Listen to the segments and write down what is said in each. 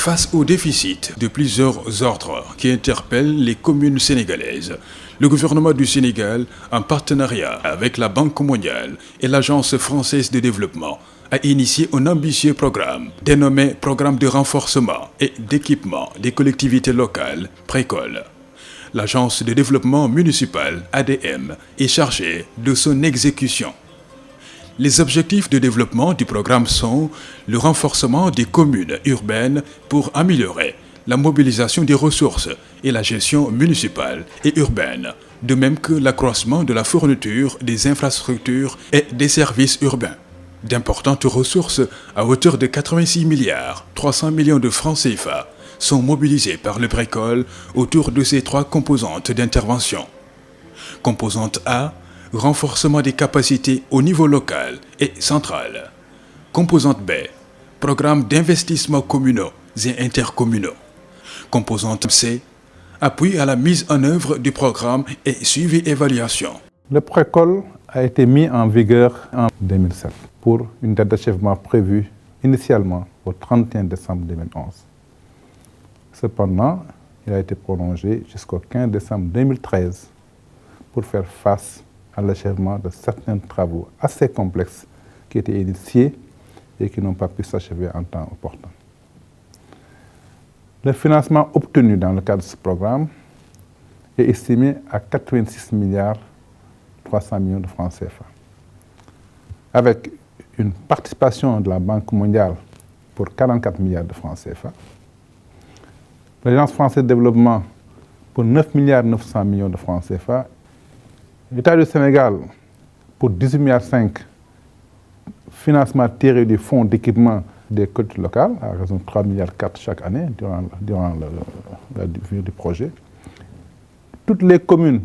Face au déficit de plusieurs ordres qui interpellent les communes sénégalaises, le gouvernement du Sénégal, en partenariat avec la Banque mondiale et l'Agence française de développement, a initié un ambitieux programme dénommé Programme de renforcement et d'équipement des collectivités locales, Précole. L'Agence de développement municipal, ADM, est chargée de son exécution. Les objectifs de développement du programme sont le renforcement des communes urbaines pour améliorer la mobilisation des ressources et la gestion municipale et urbaine, de même que l'accroissement de la fourniture des infrastructures et des services urbains. D'importantes ressources à hauteur de 86 milliards 300 millions de francs CFA sont mobilisées par le Précole autour de ces trois composantes d'intervention. Composante A, renforcement des capacités au niveau local et central. Composante B, programme d'investissement communaux et intercommunaux. Composante C, appui à la mise en œuvre du programme et suivi-évaluation. Le Précole a été mis en vigueur en 2007 pour une date d'achèvement prévue initialement au 31 décembre 2011. Cependant, il a été prolongé jusqu'au 15 décembre 2013 pour faire face à l'achèvement de certains travaux assez complexes qui étaient initiés et qui n'ont pas pu s'achever en temps opportun. Le financement obtenu dans le cadre de ce programme est estimé à 86 milliards 300 millions de francs CFA. Avec une participation de la Banque mondiale pour 44 milliards de francs CFA, l'Agence française de développement pour 9 milliards 900 millions de francs CFA, l'État du Sénégal pour 18 milliards 5, financement tiré du fonds d'équipement des collectivités locales, à raison de 3 milliards 4 chaque année durant la durée du projet. Toutes les communes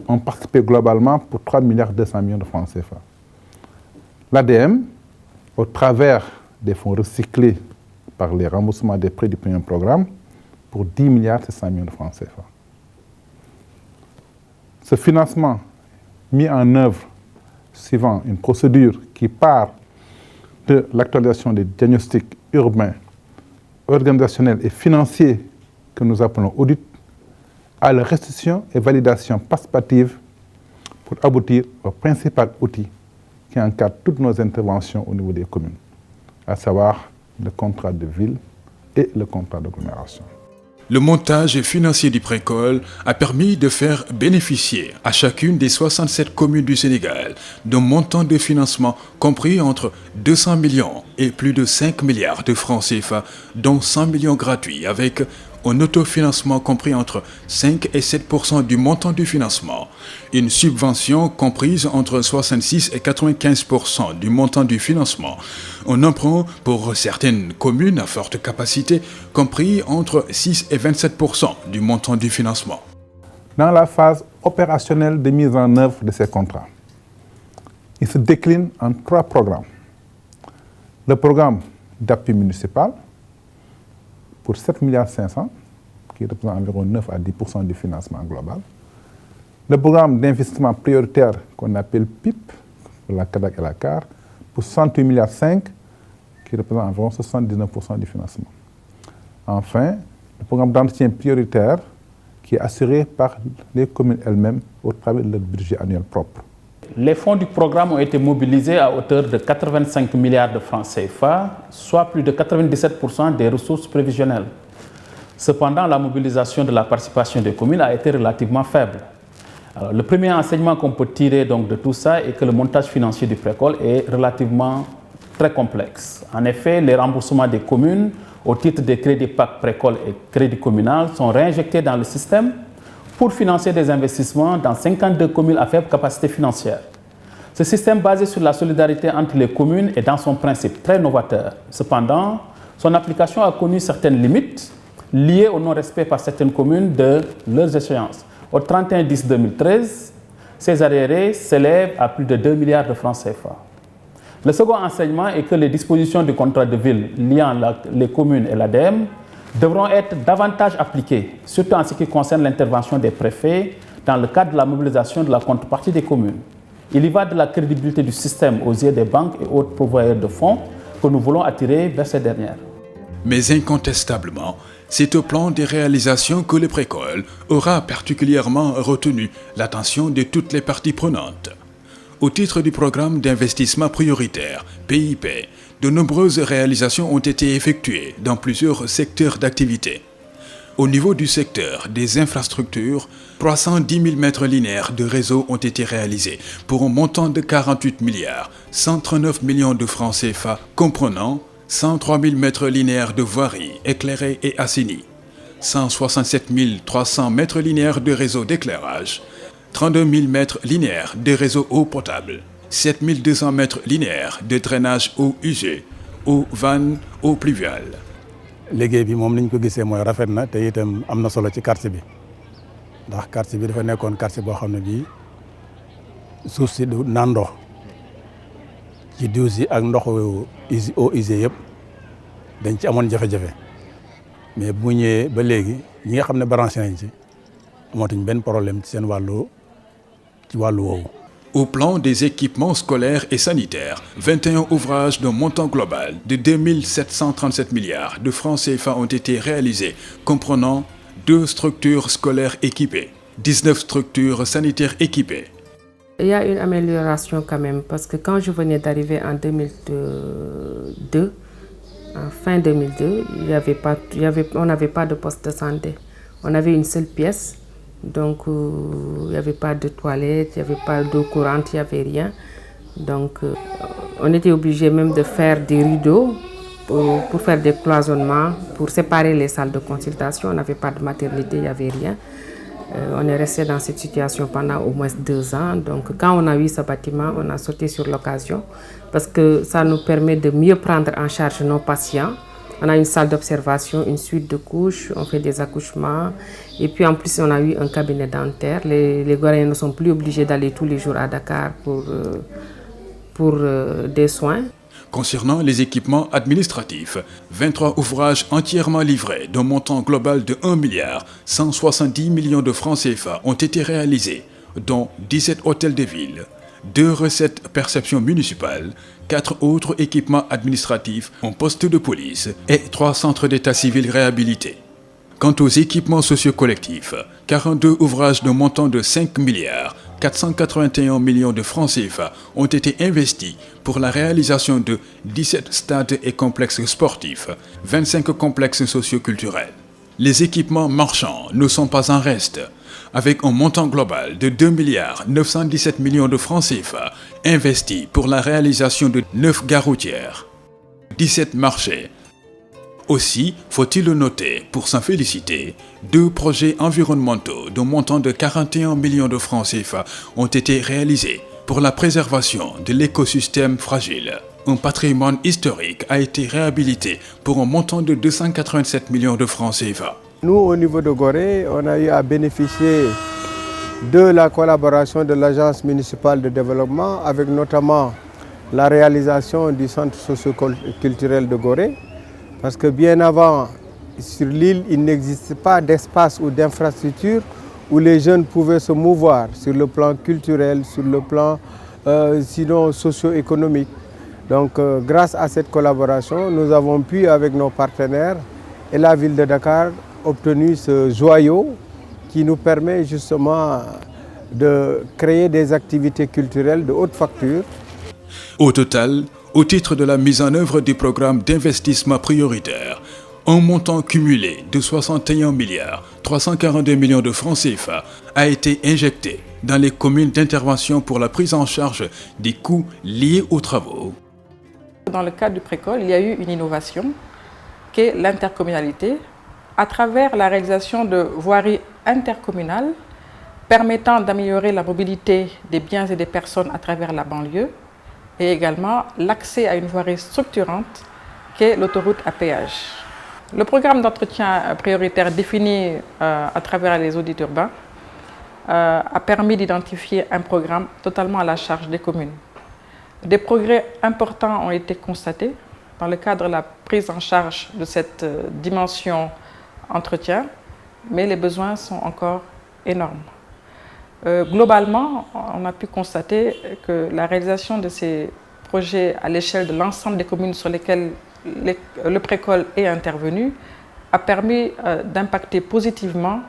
ont participé globalement pour 3 milliards 200 millions de francs CFA. L'ADM, au travers des fonds recyclés par les remboursements des prêts du premier programme, pour 10 milliards 700 millions de francs CFA. Ce financement mis en œuvre suivant une procédure qui part de l'actualisation des diagnostics urbains, organisationnels et financiers que nous appelons audit, à la restitution et validation participative pour aboutir au principal outil qui encadre toutes nos interventions au niveau des communes, à savoir le contrat de ville et le contrat d'agglomération. Le montage financier du Précole a permis de faire bénéficier à chacune des 67 communes du Sénégal d'un montant de financement compris entre 200 millions et plus de 5 milliards de francs CFA, dont 100 millions gratuits avec un autofinancement compris entre 5 et 7% du montant du financement, une subvention comprise entre 66 et 95% du montant du financement, un emprunt pour certaines communes à forte capacité compris entre 6 et 27% du montant du financement. Dans la phase opérationnelle de mise en œuvre de ces contrats, il se décline en 3 programmes. Le programme d'appui municipal, pour 7 milliards 500, qui représente environ 9 à 10% du financement global. Le programme d'investissement prioritaire qu'on appelle PIP, pour la CADAC et la CAR, pour 68 milliards 5, qui représente environ 79% du financement. Enfin, le programme d'entretien prioritaire, qui est assuré par les communes elles-mêmes au travers de leur budget annuel propre. Les fonds du programme ont été mobilisés à hauteur de 85 milliards de francs CFA, soit plus de 97% des ressources prévisionnelles. Cependant, la mobilisation de la participation des communes a été relativement faible. Alors, le premier enseignement qu'on peut tirer donc de tout ça est que le montage financier du Précole est relativement très complexe. En effet, les remboursements des communes au titre des crédits PAC Précole et crédits communal sont réinjectés dans le système pour financer des investissements dans 52 communes à faible capacité financière. Ce système basé sur la solidarité entre les communes est dans son principe très novateur. Cependant, son application a connu certaines limites liées au non-respect par certaines communes de leurs échéances. Au 31-10-2013, ces arriérés s'élèvent à plus de 2 milliards de francs CFA. Le second enseignement est que les dispositions du contrat de ville liant les communes et l'ADM devront être davantage appliquées, surtout en ce qui concerne l'intervention des préfets dans le cadre de la mobilisation de la contrepartie des communes. Il y va de la crédibilité du système aux yeux des banques et autres pourvoyeurs de fonds que nous voulons attirer vers ces dernières. Mais incontestablement, c'est au plan des réalisations que le Précole aura particulièrement retenu l'attention de toutes les parties prenantes. Au titre du programme d'investissement prioritaire, PIP, de nombreuses réalisations ont été effectuées dans plusieurs secteurs d'activité. Au niveau du secteur des infrastructures, 310 000 mètres linéaires de réseau ont été réalisés pour un montant de 48 milliards 139 millions de francs CFA, comprenant 103 000 mètres linéaires de voiries éclairées et assainies, 167 300 mètres linéaires de réseaux d'éclairage, 32 000 mètres linéaires de réseaux eau potable, 7 200 mètres linéaires de drainage eau usée, eau vanne, eau pluviale. liggéey bi moom ni ñu ko gisee mooy rafet na te itam am na solo ci quartier bi ndax quartier bi dafa nekkoon quartier boo xam ne bii suuf si du naan ndox ci douche yi ak ndoxu eau usée yëpp dañ ci amoon jafe-jafe mais bu ñëwee ba léegi ñi nga xam ne branché nañ ci amatuñ benn problème ci seen wàllu woowu. Au plan des équipements scolaires et sanitaires, 21 ouvrages d'un montant global de 2 737 milliards de francs CFA ont été réalisés, comprenant 2 structures scolaires équipées, 19 structures sanitaires équipées. Il y a une amélioration quand même, parce que quand je venais d'arriver en 2002, en fin 2002, on n'avait pas de poste de santé. On avait une seule pièce. Donc, il n'y avait pas de toilettes, il n'y avait pas d'eau courante, il n'y avait rien. Donc, on était obligé même de faire des rideaux pour faire des cloisonnements, pour séparer les salles de consultation. On n'avait pas de maternité, il n'y avait rien. On est resté dans cette situation pendant au moins 2 ans. Donc, quand on a eu ce bâtiment, on a sauté sur l'occasion parce que ça nous permet de mieux prendre en charge nos patients. On a une salle d'observation, une suite de couches, on fait des accouchements. Et puis en plus, on a eu un cabinet dentaire. Les Goréens ne sont plus obligés d'aller tous les jours à Dakar pour des soins. Concernant les équipements administratifs, 23 ouvrages entièrement livrés d'un montant global de 1 milliard 170 millions de francs CFA ont été réalisés, dont 17 hôtels de ville, 2 recettes perception municipale, 4 autres équipements administratifs, un poste de police et 3 centres d'état civil réhabilités. Quant aux équipements socio-collectifs, 42 ouvrages d'un montant de 5 milliards 481 millions de francs CFA ont été investis pour la réalisation de 17 stades et complexes sportifs, 25 complexes socio-culturels. Les équipements marchands ne sont pas en reste, avec un montant global de 2 milliards 917 millions de francs CFA investis pour la réalisation de 9 gares routières, 17 marchés. Aussi, faut-il le noter, pour s'en féliciter, 2 projets environnementaux d'un montant de 41 millions de francs CFA ont été réalisés pour la préservation de l'écosystème fragile. Un patrimoine historique a été réhabilité pour un montant de 287 millions de francs CFA. Nous, au niveau de Gorée, on a eu à bénéficier de la collaboration de l'Agence municipale de développement, avec notamment la réalisation du centre socio-culturel de Gorée. Parce que bien avant, sur l'île, il n'existait pas d'espace ou d'infrastructure où les jeunes pouvaient se mouvoir sur le plan culturel, sur le plan sinon socio-économique. Donc grâce à cette collaboration, nous avons pu, avec nos partenaires et la ville de Dakar, obtenir ce joyau qui nous permet justement de créer des activités culturelles de haute facture. Au total, au titre de la mise en œuvre du programme d'investissement prioritaire, un montant cumulé de 61 milliards 342 millions de francs CFA a été injecté dans les communes d'intervention pour la prise en charge des coûts liés aux travaux. Dans le cadre du Précole, il y a eu une innovation qui est l'intercommunalité à travers la réalisation de voiries intercommunales permettant d'améliorer la mobilité des biens et des personnes à travers la banlieue et également l'accès à une voirie structurante qui est l'autoroute à péage. Le programme d'entretien prioritaire défini à travers les audits urbains a permis d'identifier un programme totalement à la charge des communes. Des progrès importants ont été constatés dans le cadre de la prise en charge de cette dimension entretien, mais les besoins sont encore énormes. Globalement, on a pu constater que la réalisation de ces projets à l'échelle de l'ensemble des communes sur lesquelles le précole est intervenu a permis d'impacter positivement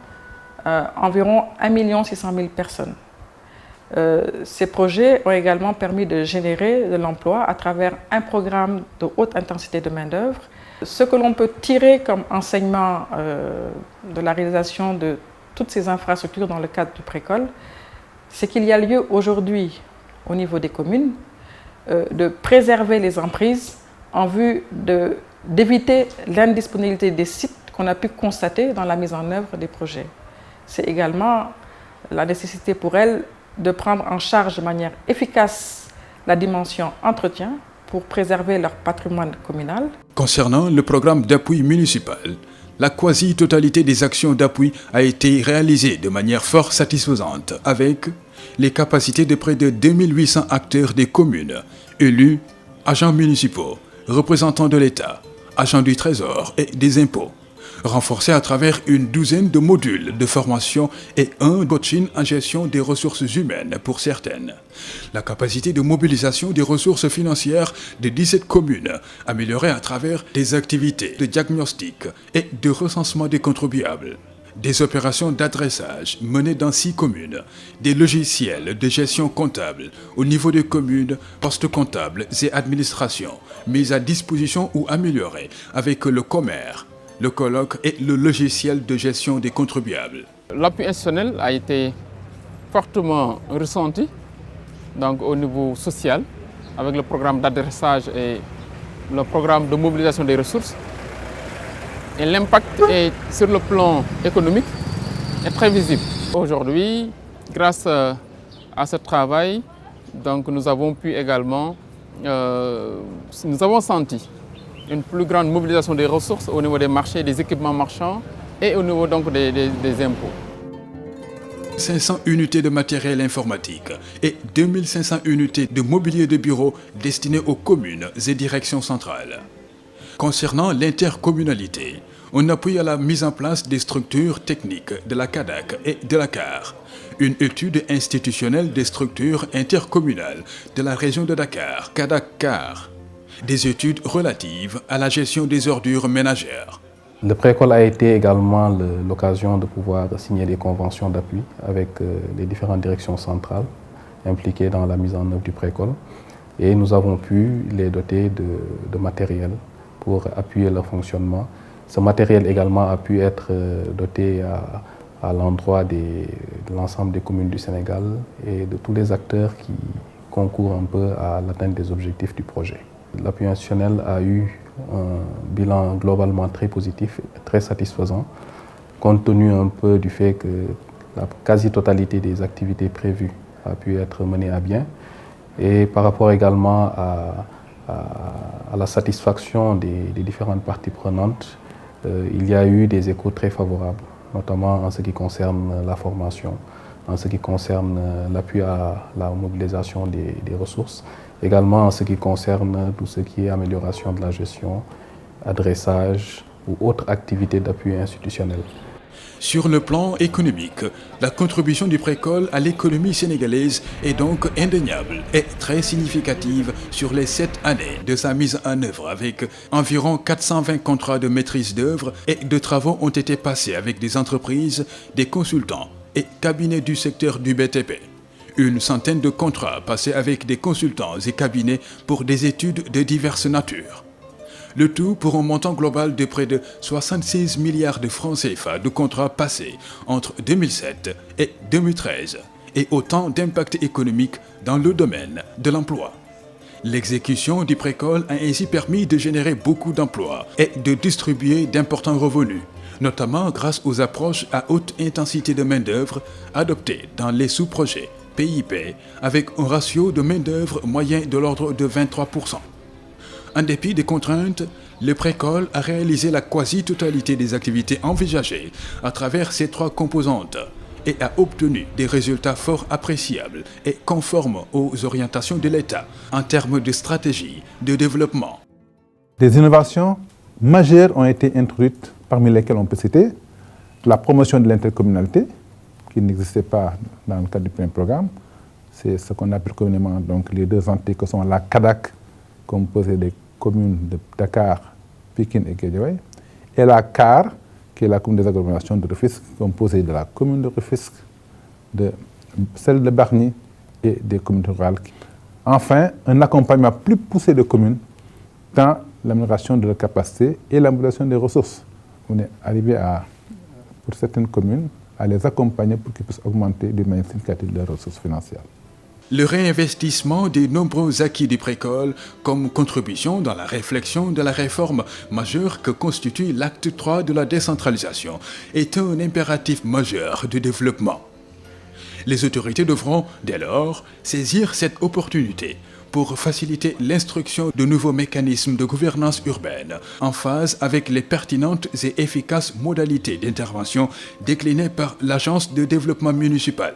environ 1 600 000 personnes. Ces projets ont également permis de générer de l'emploi à travers un programme de haute intensité de main-d'œuvre. Ce que l'on peut tirer comme enseignement de la réalisation de toutes ces infrastructures dans le cadre du précole, c'est qu'il y a lieu aujourd'hui, au niveau des communes, de préserver les emprises en vue d'éviter l'indisponibilité des sites qu'on a pu constater dans la mise en œuvre des projets. C'est également la nécessité pour elles de prendre en charge de manière efficace la dimension entretien pour préserver leur patrimoine communal. Concernant le programme d'appui municipal, la quasi-totalité des actions d'appui a été réalisée de manière fort satisfaisante, avec les capacités de près de 2800 acteurs des communes, élus, agents municipaux, représentants de l'État, agents du Trésor et des impôts, renforcés à travers une douzaine de modules de formation et un coaching en gestion des ressources humaines pour certaines. La capacité de mobilisation des ressources financières de 17 communes, améliorée à travers des activités de diagnostic et de recensement des contribuables. Des opérations d'adressage menées dans 6 communes, des logiciels de gestion comptable au niveau des communes, postes comptables et administrations, mis à disposition ou améliorés avec le commerce, le colloque et le logiciel de gestion des contribuables. L'appui institutionnel a été fortement ressenti donc au niveau social avec le programme d'adressage et le programme de mobilisation des ressources. Et l'impact sur le plan économique est très visible. Aujourd'hui, grâce à ce travail, donc nous avons pu également, nous avons senti une plus grande mobilisation des ressources au niveau des marchés, des équipements marchands et au niveau donc des impôts. 500 unités de matériel informatique et 2500 unités de mobilier de bureau destinées aux communes et directions centrales. Concernant l'intercommunalité, on appuie à la mise en place des structures techniques de la CADAC et de la CAR, une étude institutionnelle des structures intercommunales de la région de Dakar, CADAC-CAR, des études relatives à la gestion des ordures ménagères. Le précole a été également l'occasion de pouvoir signer des conventions d'appui avec les différentes directions centrales impliquées dans la mise en œuvre du précole. Et nous avons pu les doter de matériel pour appuyer leur fonctionnement. Ce matériel également a pu être doté à l'endroit de l'ensemble des communes du Sénégal et de tous les acteurs qui concourent un peu à l'atteinte des objectifs du projet. L'appui institutionnel a eu un bilan globalement très positif, très satisfaisant, compte tenu un peu du fait que la quasi-totalité des activités prévues a pu être menée à bien. Et par rapport également à la satisfaction des différentes parties prenantes, il y a eu des échos très favorables, notamment en ce qui concerne la formation, en ce qui concerne l'appui à la mobilisation des ressources, également en ce qui concerne tout ce qui est amélioration de la gestion, adressage ou autres activités d'appui institutionnel. Sur le plan économique, la contribution du précole à l'économie sénégalaise est donc indéniable et très significative sur les 7 années de sa mise en œuvre, avec environ 420 contrats de maîtrise d'œuvre et de travaux ont été passés avec des entreprises, des consultants et cabinets du secteur du BTP. Une centaine de contrats passés avec des consultants et cabinets pour des études de diverses natures. Le tout pour un montant global de près de 76 milliards de francs CFA de contrats passés entre 2007 et 2013 et autant d'impact économique dans le domaine de l'emploi. L'exécution du précole a ainsi permis de générer beaucoup d'emplois et de distribuer d'importants revenus, notamment grâce aux approches à haute intensité de main-d'œuvre adoptées dans les sous-projets PIP avec un ratio de main-d'œuvre moyen de l'ordre de 23%. En dépit des contraintes, le précole a réalisé la quasi-totalité des activités envisagées à travers ces 3 composantes et a obtenu des résultats fort appréciables et conformes aux orientations de l'État en termes de stratégie de développement. Des innovations majeures ont été introduites, parmi lesquelles on peut citer la promotion de l'intercommunalité, qui n'existait pas dans le cadre du premier programme. C'est ce qu'on appelle communément donc les 2 entités que sont la CADAC, composée des communes de Dakar, Pikine et Guédiawaye, et la CAR, qui est la commune des agglomérations de Rufisque, composée de la commune de Rufisque, de celle de Bargny et des communes rurales. Enfin, un accompagnement plus poussé de communes dans l'amélioration de leur capacité et l'amélioration des ressources. On est arrivé pour certaines communes, à les accompagner pour qu'ils puissent augmenter d'une manière significative leurs ressources financières. Le réinvestissement des nombreux acquis du précole comme contribution dans la réflexion de la réforme majeure que constitue l'acte 3 de la décentralisation est un impératif majeur de développement. Les autorités devront, dès lors, saisir cette opportunité pour faciliter l'instruction de nouveaux mécanismes de gouvernance urbaine en phase avec les pertinentes et efficaces modalités d'intervention déclinées par l'Agence de développement municipal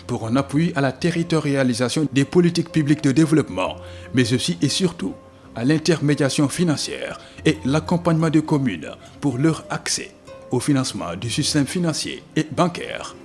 pour un appui à la territorialisation des politiques publiques de développement, mais aussi et surtout à l'intermédiation financière et l'accompagnement des communes pour leur accès au financement du système financier et bancaire.